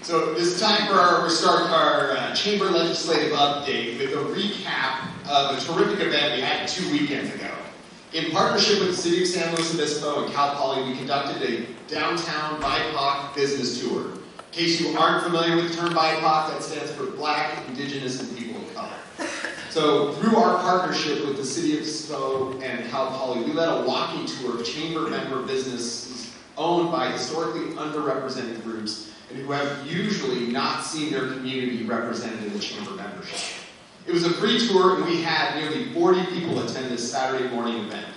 So it's time for our chamber legislative update with a recap of a terrific event we had 2 weekends ago. In partnership with the City of San Luis Obispo and Cal Poly, we conducted a downtown BIPOC Business Tour. In case you aren't familiar with the term BIPOC, that stands for Black, Indigenous, and People of Color. So through our partnership with the City of Obispo and Cal Poly, we led a walking tour of chamber member businesses owned by historically underrepresented groups and who have usually not seen their community represented in the chamber membership. It was a free tour, and we had nearly 40 people attend this Saturday morning event.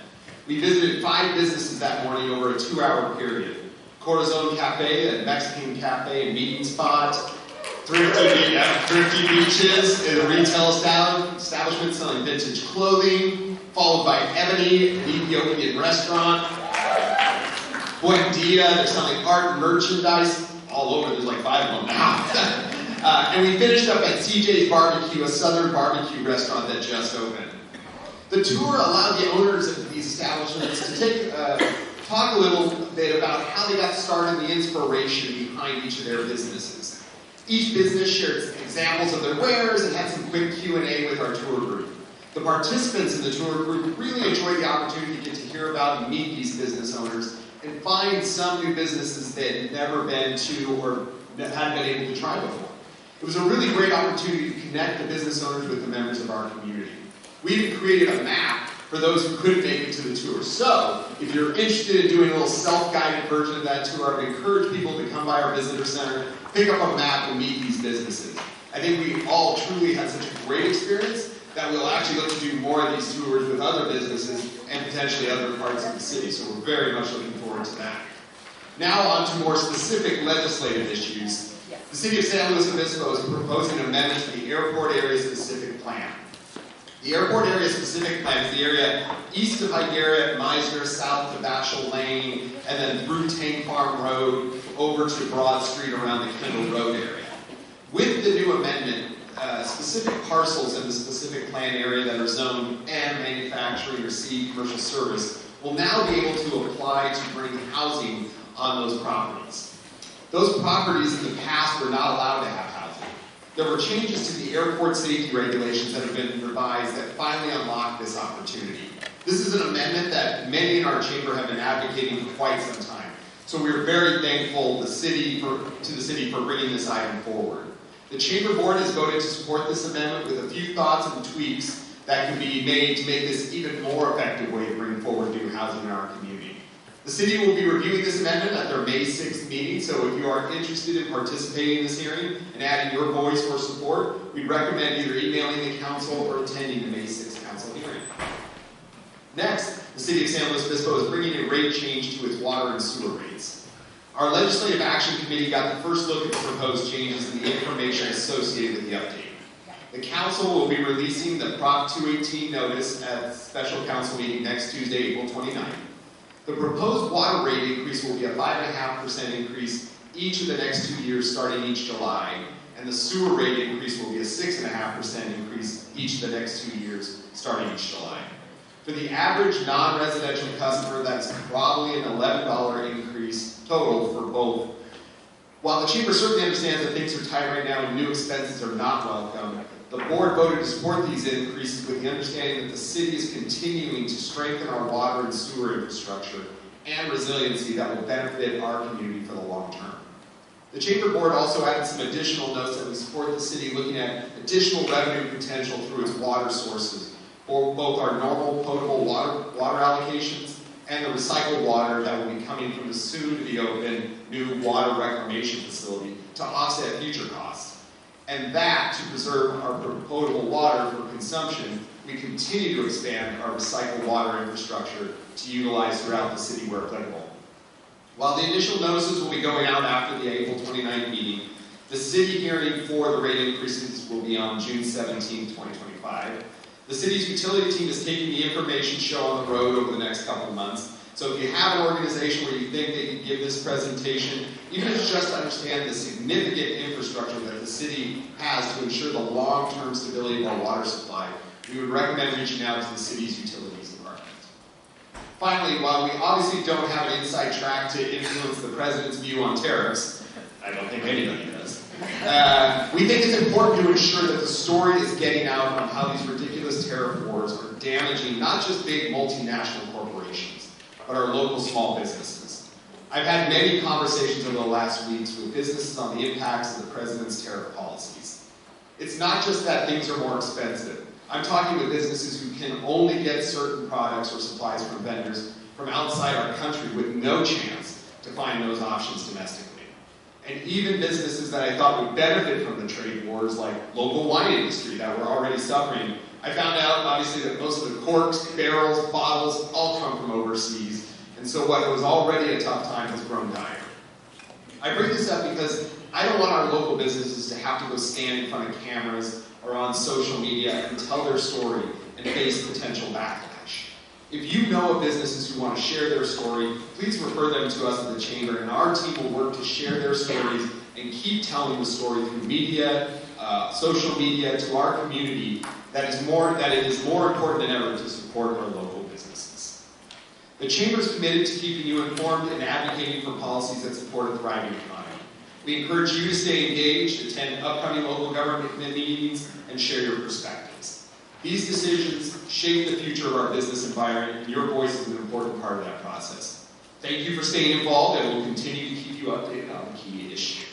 We visited 5 businesses that morning over a 2-hour period. Corazon Cafe, a Mexican cafe and meeting spot. Thrifty Beaches, a retail establishment selling vintage clothing, followed by Ebony, an Ethiopian restaurant. Buendia, they're selling art merchandise all over. There's like 5 of them now. And we finished up at CJ's Barbecue, a southern barbecue restaurant that just opened. The tour allowed the owners of these establishments to talk a little bit about how they got started and the inspiration behind each of their businesses. Each business shared examples of their wares and had some quick Q&A with our tour group. The participants in the tour group really enjoyed the opportunity to get to hear about and meet these business owners and find some new businesses they had never been to or hadn't been able to try before. It was a really great opportunity to connect the business owners with the members of our community. We even created a map for those who couldn't make it to the tour. So, if you're interested in doing a little self-guided version of that tour, I would encourage people to come by our visitor center, pick up a map, and meet these businesses. I think we all truly had such a great experience that we'll actually look to do more of these tours with other businesses and potentially other parts of the city. So we're very much looking forward to that. Now on to more specific legislative issues. The City of San Luis Obispo is proposing an amendment to the Airport Area Specific Plan. The Airport Area Specific Plan is the area east of Higuera, Meisner, south to Bashel Lane, and then through Tank Farm Road over to Broad Street around the Kendall Road area. With the new amendment, specific parcels in the specific plan area that are zoned M, manufacturing, or C, commercial service, will now be able to apply to bring housing on those properties. Those properties in the past were not allowed to have housing. There were changes to the airport safety regulations that have been revised that finally unlocked this opportunity. This is an amendment that many in our chamber have been advocating for quite some time. So we're very thankful to the city for bringing this item forward. The Chamber Board has voted to support this amendment with a few thoughts and tweaks that can be made to make this even more effective way to bring forward new housing in our community. The city will be reviewing this amendment at their May 6th meeting, so if you are interested in participating in this hearing and adding your voice or support, we'd recommend either emailing the council or attending the May 6th council hearing. Next, the City of San Luis Obispo is bringing a rate change to its water and sewer rates. Our Legislative Action Committee got the first look at the proposed changes and the information associated with the update. The Council will be releasing the Prop 218 notice at the special council meeting next Tuesday, April 29th. The proposed water rate increase will be a 5.5% increase each of the next 2 years starting each July, and the sewer rate increase will be a 6.5% increase each of the next 2 years starting each July. For the average non-residential customer, that's probably an $11 increase total for both. While the Chamber certainly understands that things are tight right now and new expenses are not welcome, the Board voted to support these increases with the understanding that the City is continuing to strengthen our water and sewer infrastructure and resiliency that will benefit our community for the long term. The Chamber Board also added some additional notes that we support the City looking at additional revenue potential through its water sources for both our normal potable water allocations and the recycled water that will be coming from the soon-to-be-open new water reclamation facility to offset future costs. And that, to preserve our potable water for consumption, we continue to expand our recycled water infrastructure to utilize throughout the city where applicable. While the initial notices will be going out after the April 29th meeting, the city hearing for the rate increases will be on June 17, 2025. The city's utility team is taking the information shown on the road over the next couple of months. So if you have an organization where you think they can give this presentation, even if it's just to understand the significant infrastructure that the city has to ensure the long-term stability of our water supply, we would recommend reaching out to the city's utilities department. Finally, while we obviously don't have an inside track to influence the president's view on tariffs, I don't think anybody does, We think it's important to ensure that the story is getting out on how these ridiculous tariff wars are damaging not just big multinational corporations, but our local small businesses. I've had many conversations over the last weeks with businesses on the impacts of the president's tariff policies. It's not just that things are more expensive. I'm talking with businesses who can only get certain products or supplies from vendors from outside our country with no chance to find those options domestically. And even businesses that I thought would benefit from the trade wars, like local wine industry that were already suffering, I found out, obviously, that most of the corks, barrels, bottles, all come from overseas. And so what was already a tough time has grown dire. I bring this up because I don't want our local businesses to have to go stand in front of cameras or on social media and tell their story and face potential backlash. If you know of businesses who want to share their story, please refer them to us at the Chamber, and our team will work to share their stories and keep telling the story through media, social media, to our community, that it is more important than ever to support our local businesses. The Chamber is committed to keeping you informed and advocating for policies that support a thriving economy. We encourage you to stay engaged, attend upcoming local government meetings, and share your perspectives. These decisions shape the future of our business environment, and your voice is an important part of that process. Thank you for staying involved, and we'll continue to keep you updated on the key issues.